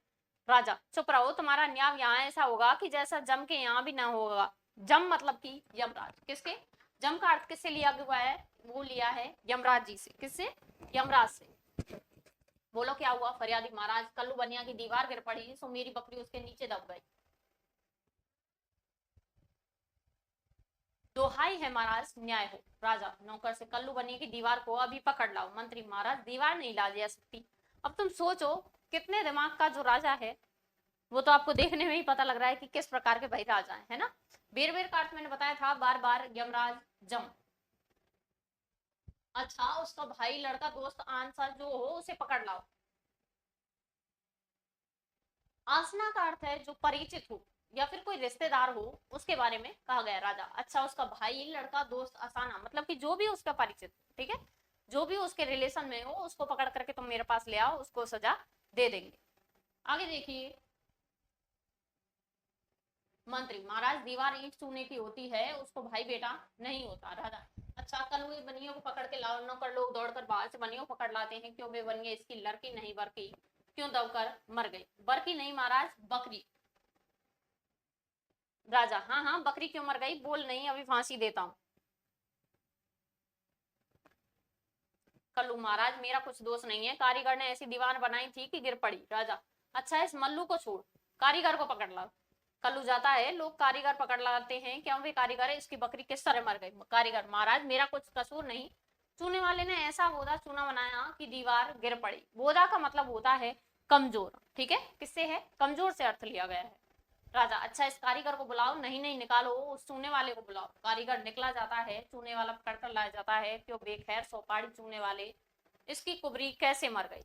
राजा चुप रहो, तुम्हारा न्याय यहाँ ऐसा होगा कि जैसा जम के यहाँ भी ना होगा। जम मतलब कि यमराज। किसके, जम का अर्थ किससे लिया हुआ है, वो लिया है यमराज जी से। किससे, यमराज से। बोलो क्या हुआ। फरियादी महाराज कल्लू बनिया की दीवार गिर पड़ी, सो मेरी बकरी उसके नीचे दब गई। दोहाई है महाराज न्याय हो। राजा नौकर से कल्लू बनिया की दीवार को अभी पकड़ लाओ। मंत्री महाराज दीवार नहीं ला जा सकती। अब तुम सोचो कितने दिमाग का जो राजा है, वो तो आपको देखने में ही पता लग रहा है कि किस प्रकार के भाई राजा है ना। बेर बेर का अर्थ मैंने बताया था, बार बार, यमराज, जम। अच्छा उसका भाई लड़का दोस्त आंसर जो हो उसे पकड़ लाओ। आसना का अर्थ है जो परिचित हो या फिर कोई रिश्तेदार हो, उसके बारे में कहा गया राजा। अच्छा उसका भाई लड़का दोस्त आसाना मतलब कि जो भी उसका परिचित, ठीक है, जो भी उसके रिलेशन में हो उसको पकड़ करके तुम मेरे पास ले आओ, उसको सजा दे देंगे। आगे देखिए। मंत्री महाराज दीवार ईंट चूने की होती है, उसको भाई बेटा नहीं होता। राजा अच्छा कल बनियों को पकड़ के लाओ। नौकर लोग दौड़कर बाहर से बनियों पकड़ लाते हैं। क्यों वे बनिए इसकी लड़की नहीं बरकी, क्यों दबकर मर गई। बरकी नहीं महाराज, बकरी। राजा हाँ हाँ बकरी क्यों मर गई, बोल नहीं अभी फांसी देता हूं। कल्लू महाराज मेरा कुछ दोष नहीं है, कारीगर ने ऐसी दीवार बनाई थी कि गिर पड़ी। राजा अच्छा इस मल्लू को छोड़, कारीगर को पकड़ लाओ। कल्लू जाता है, लोग कारीगर पकड़ लाते हैं। क्यों भी कारीगर है, इसकी बकरी किस तरह मर गई। कारीगर महाराज मेरा कुछ कसूर नहीं, चूने वाले ने ऐसा बोधा चूना बनाया कि दीवार गिर पड़ी। बोधा का मतलब होता है कमजोर, ठीक है, किससे है, कमजोर से अर्थ लिया गया है। राजा अच्छा इस कारीगर को बुलाओ। नहीं नहीं निकालो, उस चूने वाले को बुलाओ। कारीगर निकला जाता है, चूने वाला पकड़ कर लाया जाता है। क्यों बेखैर सोपाड़ी चूने वाले, इसकी कुबरी कैसे मर गई।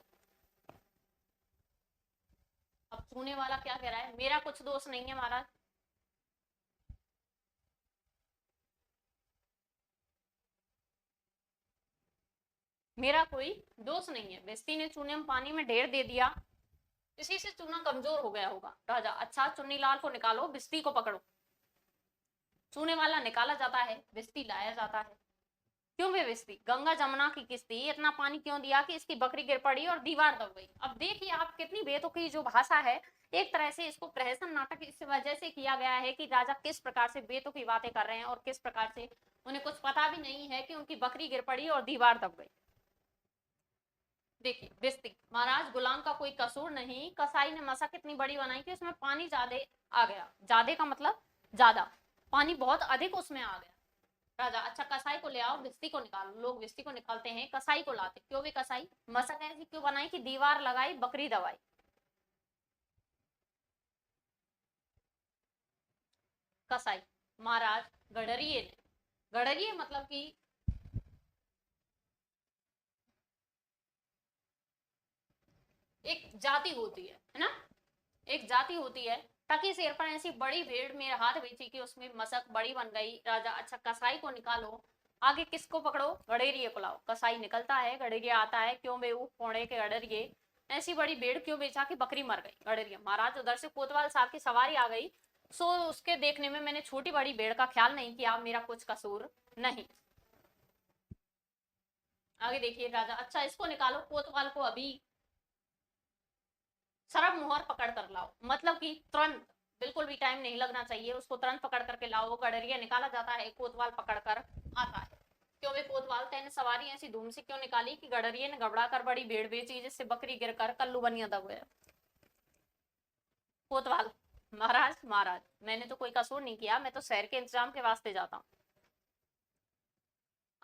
अब चूने वाला क्या कह रहा है, मेरा कुछ दोष नहीं है महाराज। मेरा कोई दोष नहीं है, बेस्ती ने चूने में पानी में ढेर दे दिया, इसी से चूना कमजोर हो गया होगा। राजा अच्छा चुन्नी लाल को निकालो, बिस्ती को पकड़ो। चूने वाला निकाला जाता है, बिस्ती लाया जाता है। क्यों वे बिस्ती, गंगा जमुना की किस्ती इतना पानी क्यों दिया कि इसकी बकरी गिर पड़ी और दीवार दब गई। अब देखिए आप कितनी बेतुकी जो भाषा है, एक तरह से इसको प्रहसन नाटक इस वजह से किया गया है कि राजा किस प्रकार से बेतुकी बातें कर रहे हैं और किस प्रकार से उन्हें कुछ पता भी नहीं है कि उनकी बकरी गिर पड़ी और दीवार दब गई। देखिए बिस्ती महाराज गुलाम का कोई कसूर नहीं, कसाई ने मशक इतनी बड़ी बनाई कि उसमें पानी ज्यादा आ गया। ज्यादा का मतलब ज्यादा, पानी बहुत अधिक उसमें आ गया। राजा अच्छा कसाई को ले आओ, बिस्ती को निकालो। लोग बिस्ती को निकालते हैं, कसाई को लाते। क्यों भी कसाई, मशक ऐसी क्यों बनाई कि दीवार लगाई बकरी दबाई। कसाई महाराज गडरिये ने, गडरिये मतलब कि एक जाति होती है ना, एक जाति होती है। टकी शेर पर ऐसी बड़ी भीड़ मेरे हाथ बेची कि उसमें मशक बड़ी बन गई। राजा अच्छा कसाई को निकालो। आगे किसको पकड़ो, गडेरिये को लाओ। कसाई निकलता है, गडेरिया आता है। क्यों बे पौड़े के गडरिये ऐसी बड़ी भीड़ क्यों बेचा कि बकरी मर गई। गडरिया महाराज उधर से कोतवाल साहब की सवारी आ गई, सो उसके देखने में मैंने छोटी बड़ी भीड़ का ख्याल नहीं किया, मेरा कुछ कसूर नहीं। आगे देखिए। राजा अच्छा इसको निकालो, कोतवाल को अभी सरब मुहर पकड़ कर लाओ। मतलब कि तुरंत, बिल्कुल भी टाइम नहीं लगना चाहिए, उसको तुरंत पकड़ करके लाओ। गडरिया निकाला जाता है, कोतवाल पकड़ कर आता है। क्यों वे कोतवाल तैने सवारी ऐसी धूम से क्यों निकाली कि गडरिये ने घबरा कर बड़ी भीड़ बेची जिससे बकरी गिर कर कल्लू बनिया दब गया। कोतवाल, महाराज महाराज मैंने तो कोई कसूर नहीं किया, मैं तो शहर के इंतजाम के वास्ते जाता हूँ।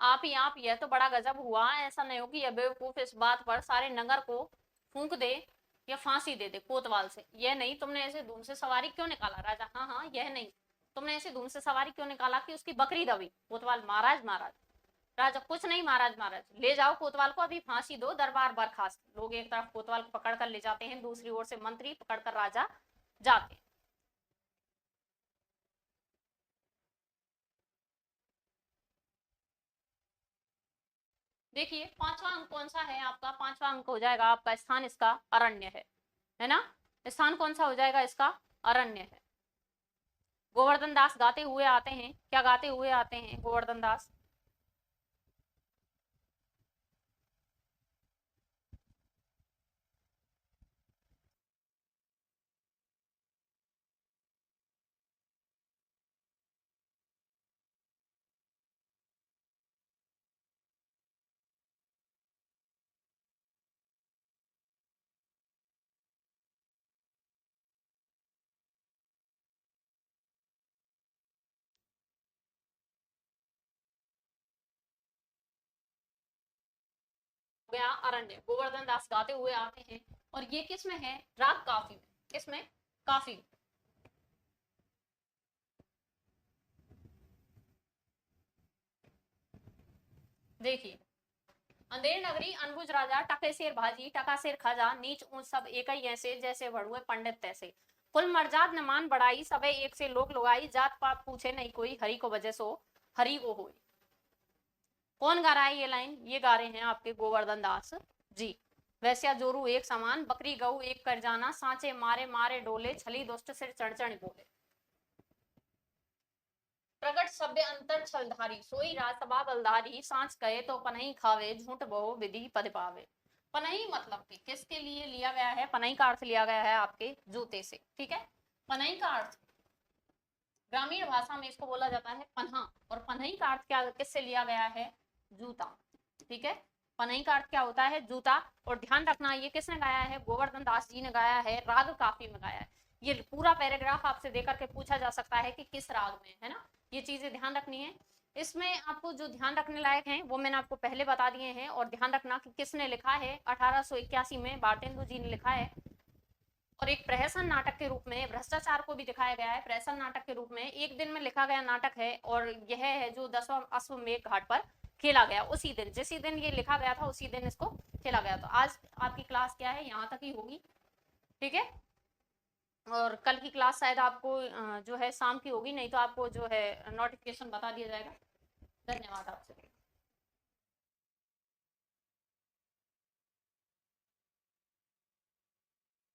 आप यह तो बड़ा गजब हुआ, ऐसा नहीं हो कि यह बेवकूफ इस बात पर सारे नगर को फूंक दे या फांसी दे दे कोतवाल से। यह नहीं तुमने ऐसे धूम से सवारी क्यों निकाला। राजा, हाँ हाँ, यह नहीं तुमने ऐसे धूम से सवारी क्यों निकाला कि उसकी बकरी दबी। कोतवाल, महाराज महाराज। राजा, कुछ नहीं महाराज महाराज, ले जाओ कोतवाल को, अभी फांसी दो, दरबार बर्खास्त। लोग एक तरफ कोतवाल को पकड़कर ले जाते हैं, दूसरी ओर से मंत्री पकड़कर राजा जाते हैं। देखिए पांचवा अंक कौन सा है आपका, पांचवा अंक हो जाएगा आपका स्थान इसका अरण्य है ना। स्थान कौन सा हो जाएगा इसका, अरण्य है। गोवर्धन दास गाते हुए आते हैं, क्या गाते हुए आते हैं गोवर्धन दास। गया अरण्य, गोवर्धन दास गाते हुए आते हैं। और ये किस में है, राग काफी में। किसमें, काफी। देखिए, अंधेर नगरी अनबुझ राजा, टके शेर भाजी टका शेर खाजा, नीच ऊंच सब एक ही ऐसे जैसे भड़ुए पंडित तैसे। कुल मर्जाद न मान बढ़ाई, सबे एक से लोग लुगाई, जात पात पूछे नहीं कोई, हरि को वजह सो हरि को होई। कौन गा रहा है ये लाइन, ये गा रहे हैं आपके गोवर्धन दास जी। वैश्या जोरू एक समान, बकरी गऊ एक कर जाना, सांचे मारे मारे डोले, छली दुष्ट सिर चढ़ चढ़ बोले। प्रगट सभ्य अंतर छलधारी, सोई राजसभा बलधारी, सांच कहे तो पनही खावे, झूठ बहु विधि पद पावे। पनही मतलब कि किसके लिए लिया गया है, पनही का अर्थ लिया गया है आपके जूते से, ठीक है। पनही का अर्थ ग्रामीण भाषा में इसको बोला जाता है पन्हा, और पनही का अर्थ क्या किससे लिया गया है, जूता, ठीक है। पनही का अर्थ क्या होता है, जूता। और ध्यान रखना ये किसने गाया है, गोवर्धन दास जी ने गाया है, राग काफी में गाया है। ये पूरा पैराग्राफ आपसे देकर के पूछा जा सकता है कि किस राग में, है ना। ये चीजें ध्यान रखनी है। इसमें आपको जो ध्यान रखने लायक है वो मैंने आपको पहले बता दिए हैं। और ध्यान रखना कि किसने लिखा है, 1881 में भारतेंदु जी ने लिखा है। और एक प्रहसन नाटक के रूप में भ्रष्टाचार को भी दिखाया गया है। प्रहसन नाटक के रूप में एक दिन में लिखा गया नाटक है, और यह है जो 10वां अश्वमेध घाट पर खेला गया, उसी दिन, जिसी दिन ये लिखा गया था उसी दिन इसको खेला गया। तो आज आपकी क्लास क्या है, यहाँ तक ही होगी, ठीक है। और कल की क्लास शायद आपको जो है शाम की होगी, नहीं तो आपको जो है नोटिफिकेशन बता दिया जाएगा। धन्यवाद आपसे।